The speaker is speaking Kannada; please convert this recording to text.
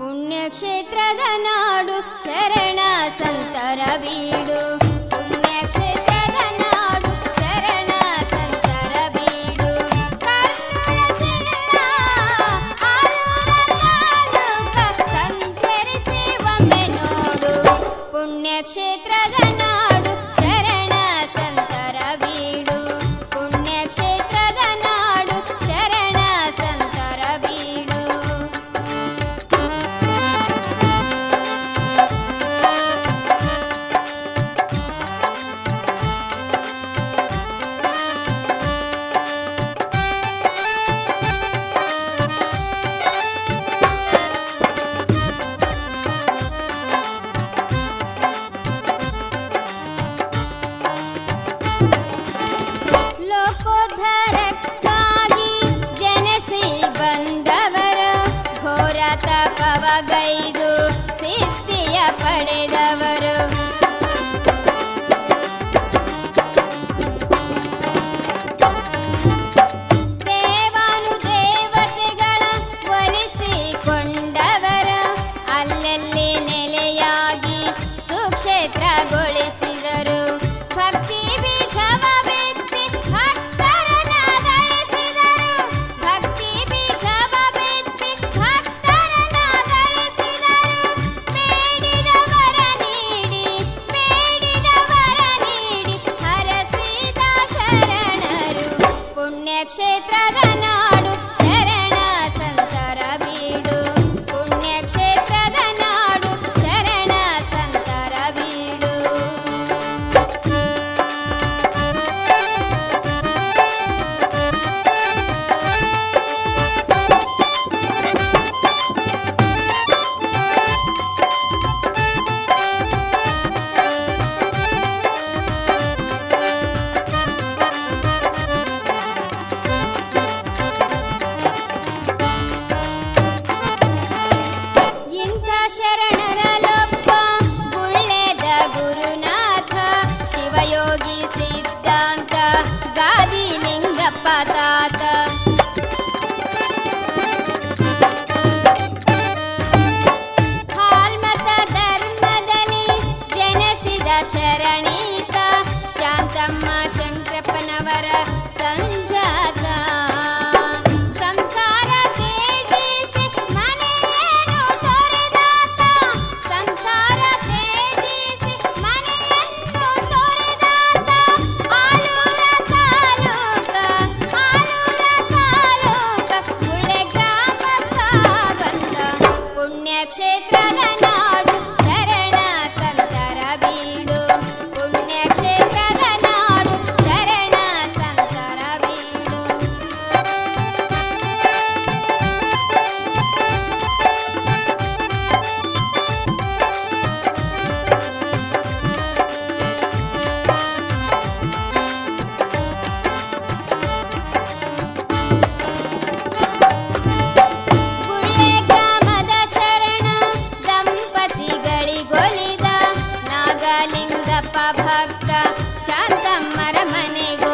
ಪುಣ್ಯಕ್ಷೇತ್ರದ ನಾಡು ಶರಣ ಸಂತರ ಬೀಡು. ಪುಣ್ಯಕ್ಷೇತ್ರದ ನಾಡು ಶರಣ ಸಂತರ ಬೀಡು. ಕರ್ನೂಲ ಜಿಲ್ಲಾ ಆಲೂರ ತಾಲೂಕ ಸಂಚರಿಸಿ ಒಮ್ಮೆ ನೋಡು. ಪುಣ್ಯಕ್ಷೇತ್ರದ ನಾಡು ಶರಣ ಸಂತರ ಬೀಡು. ಪುಣ್ಯಕ್ಷೇತ್ರದ ನಾಡು ಶರಣ ಸಂತರ ಬೀಡು. ಲೋಕೋದ್ಧಾರಕ್ಕಾಗಿ ಜನಸಿ ಬಂದವರ ಘೋರ ತಪವಗೈದು ಸಿದ್ಧಿಯ ಪಡೆದವರು. ದೇವಾನುದೇವತೆಗಳ ಒಲಿಸಿಕೊಂಡವರ ಅಲ್ಲಲ್ಲಿ ನೆಲೆಯಾಗಿ ಸುಕ್ಷೇತ್ರಗೊಳಿಸಿದರು. ಭಕ್ತಿ ಬೀಜವ ಬಿತ್ತಿ ಭಕ್ತರನ್ನ ಗಳಿಸಿದರು. ಭಕ್ತಿ ಬೀಜವ ಬಿತ್ತಿ ಭಕ್ತರನ್ನ ಗಳಿಸಿದರು. ಬೇಡಿದವರ ನೀಡಿ ಹರಸಿದ ಶರಣರು. ಪುಣ್ಯಕ್ಷೇತ್ರದ ನಾಡು ಶರಣ ಸಂತರ ಬೀಡು. ಪುಣ್ಯಕ್ಷೇತ್ರದ ನಾಡು ಶರಣ ಸಂತರ ಬೀಡು. ಇಂಥ ಶರಣರಲ್ಲೊಬ್ಬ ಗುಳ್ಳೆದ ಗುರುನಾಥ ಶಿವಯೋಗಿ ಸಿದ್ಧಾಂತ ಗಾದಿಲಿಂಗಪ್ಪ ತಾತ. ಹಾಲ್ಮತ ಧರ್ಮದಲ್ಲಿ ಜನಿಸಿದ ಶರಣೀತ ಶಾಂತಮ್ಮ ಶಂಕರಪ್ಪನವರ ಸಂಜಾತ. ಸಂಸಾರ ತ್ಯಜಿಸಿ ಮನೆಯನ್ನು ತೊರೆದಾತ. ಸಂಸಾರ ತ್ಯಜಿಸಿ ಮನೆಯನ್ನು ತೊರೆದಾತ. ಆಲೂರ ತಾಲೂಕ ಮುಳ್ಳೆ ಗ್ರಾಮಕ್ಕ ಬಂದ. ಪುಣ್ಯಕ್ಷೇತ್ರದ ನಾಡು ಶರಣ ಸಂತರ ಬೀಡು. ಪುಣ್ಯಕ್ಷೇತ್ರದ ನಾಡು ಶರಣ ಸಂತರ ಬೀಡು. ಗುಳ್ಳೆ ಗ್ರಾಮದ ಶರಣ ದಂಪತಿಗಳಿಗೊಲಿದ ನಾಗಲಿಂಗಪ್ಪ ಭಕ್ತ ಶಾಂತಮ್ಮರ ಮನೆಗೋ